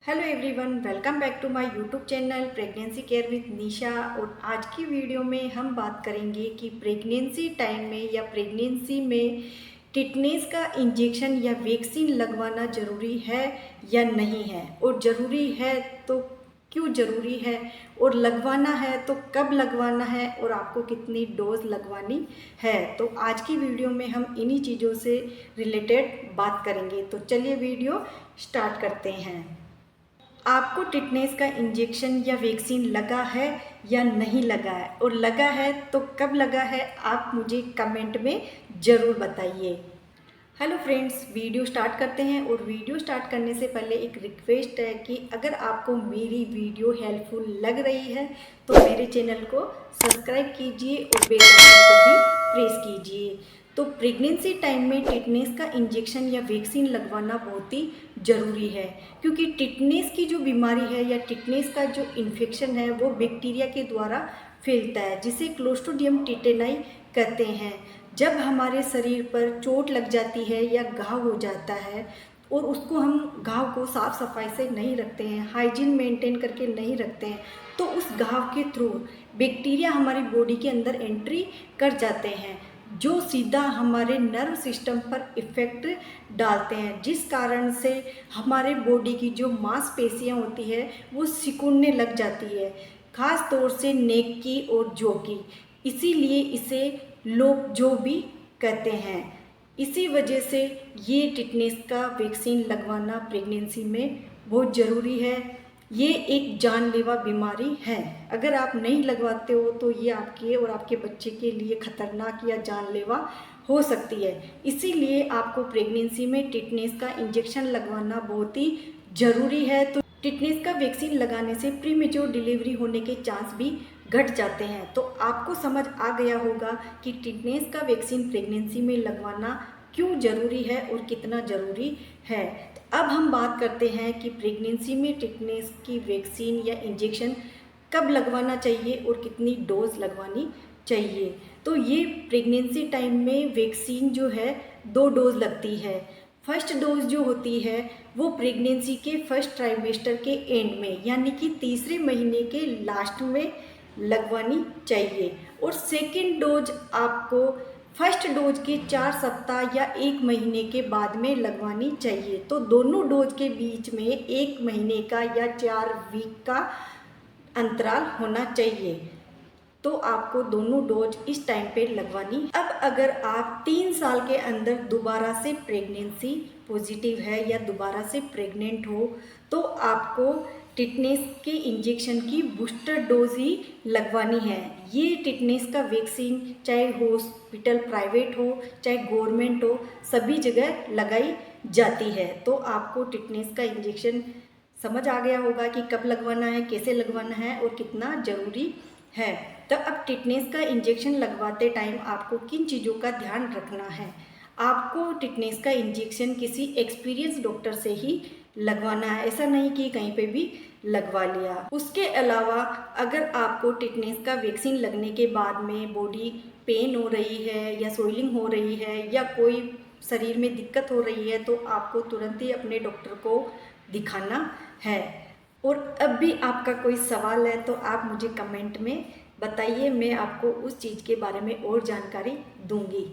Hello everyone, welcome back to my YouTube channel pregnancy care with Nisha. और आज की video में हम बात करेंगे कि प्रेगनेंसी टाइम में या प्रेगनेंसी में टिटनेस का इंजेक्शन या वैक्सीन लगवाना ज़रूरी है या नहीं है, और ज़रूरी है तो क्यों ज़रूरी है, और लगवाना है तो कब लगवाना है, और आपको कितनी डोज लगवानी है। तो आज की वीडियो में हम इन्हीं चीज़ों से रिलेटेड बात करेंगे। तो चलिए वीडियो स्टार्ट करते हैं। आपको टिटनेस का इंजेक्शन या वैक्सीन लगा है या नहीं लगा है, और लगा है तो कब लगा है, आप मुझे कमेंट में ज़रूर बताइए। हेलो फ्रेंड्स, वीडियो स्टार्ट करते हैं। और वीडियो स्टार्ट करने से पहले एक रिक्वेस्ट है कि अगर आपको मेरी वीडियो हेल्पफुल लग रही है तो मेरे चैनल को सब्सक्राइब कीजिए और बेल आइकन को भी प्रेस कीजिए। तो प्रेगनेंसी टाइम में टिटनेस का इंजेक्शन या वैक्सीन लगवाना बहुत ही ज़रूरी है, क्योंकि टिटनेस की जो बीमारी है या टिटनेस का जो इन्फेक्शन है वो बैक्टीरिया के द्वारा फैलता है, जिसे क्लोस्ट्रीडियम टिटेनाई कहते हैं। जब हमारे शरीर पर चोट लग जाती है या घाव हो जाता है और उसको हम घाव को साफ़ सफाई से नहीं रखते हैं, हाइजीन मेंटेन करके नहीं रखते हैं, तो उस घाव के थ्रू बैक्टीरिया हमारी बॉडी के अंदर एंट्री कर जाते हैं, जो सीधा हमारे नर्व सिस्टम पर इफ़ेक्ट डालते हैं, जिस कारण से हमारे बॉडी की जो मांसपेशियां होती है वो सिकुड़ने लग जाती है, ख़ास तौर से नेक की और जॉ की। इसीलिए इसे लोग जॉ भी कहते हैं। इसी वजह से ये टिटनेस का वैक्सीन लगवाना प्रेगनेंसी में बहुत ज़रूरी है। ये एक जानलेवा बीमारी है। अगर आप नहीं लगवाते हो तो ये आपके और आपके बच्चे के लिए खतरनाक या जानलेवा हो सकती है। इसीलिए आपको प्रेगनेंसी में टिटनेस का इंजेक्शन लगवाना बहुत ही ज़रूरी है। तो टिटनेस का वैक्सीन लगाने से प्रीमेच्योर डिलीवरी होने के चांस भी घट जाते हैं। तो आपको समझ आ गया होगा कि टिटनेस का वैक्सीन प्रेगनेंसी में लगवाना क्यों ज़रूरी है और कितना ज़रूरी है। अब हम बात करते हैं कि प्रेगनेंसी में टिटनेस की वैक्सीन या इंजेक्शन कब लगवाना चाहिए और कितनी डोज लगवानी चाहिए। तो ये प्रेगनेंसी टाइम में वैक्सीन जो है 2 डोज लगती है। फर्स्ट डोज जो होती है वो प्रेगनेंसी के फर्स्ट ट्राइमेस्टर के एंड में, यानी कि तीसरे महीने के लास्ट में लगवानी चाहिए, और सेकेंड डोज आपको फर्स्ट डोज के 4 सप्ताह या 1 महीने के बाद में लगवानी चाहिए। तो दोनों डोज के बीच में 1 महीने का या 4 वीक का अंतराल होना चाहिए। तो आपको दोनों डोज इस टाइम पे लगवानी। अब अगर आप 3 साल के अंदर दोबारा से प्रेगनेंसी पॉजिटिव है या दोबारा से प्रेग्नेंट हो तो आपको टिटनेस के इंजेक्शन की बूस्टर डोज ही लगवानी है। ये टिटनेस का वैक्सीन चाहे हॉस्पिटल प्राइवेट हो चाहे गवर्नमेंट हो, सभी जगह लगाई जाती है। तो आपको टिटनेस का इंजेक्शन समझ आ गया होगा कि कब लगवाना है, कैसे लगवाना है और कितना ज़रूरी है। तो अब टिटनेस का इंजेक्शन लगवाते टाइम आपको किन चीज़ों का ध्यान रखना है। आपको टिटनेस का इंजेक्शन किसी एक्सपीरियंस डॉक्टर से ही लगवाना है, ऐसा नहीं कि कहीं पे भी लगवा लिया। उसके अलावा अगर आपको टिटनेस का वैक्सीन लगने के बाद में बॉडी पेन हो रही है या स्वेलिंग हो रही है या कोई शरीर में दिक्कत हो रही है तो आपको तुरंत ही अपने डॉक्टर को दिखाना है। और अब भी आपका कोई सवाल है तो आप मुझे कमेंट में बताइए, मैं आपको उस चीज़ के बारे में और जानकारी दूंगी।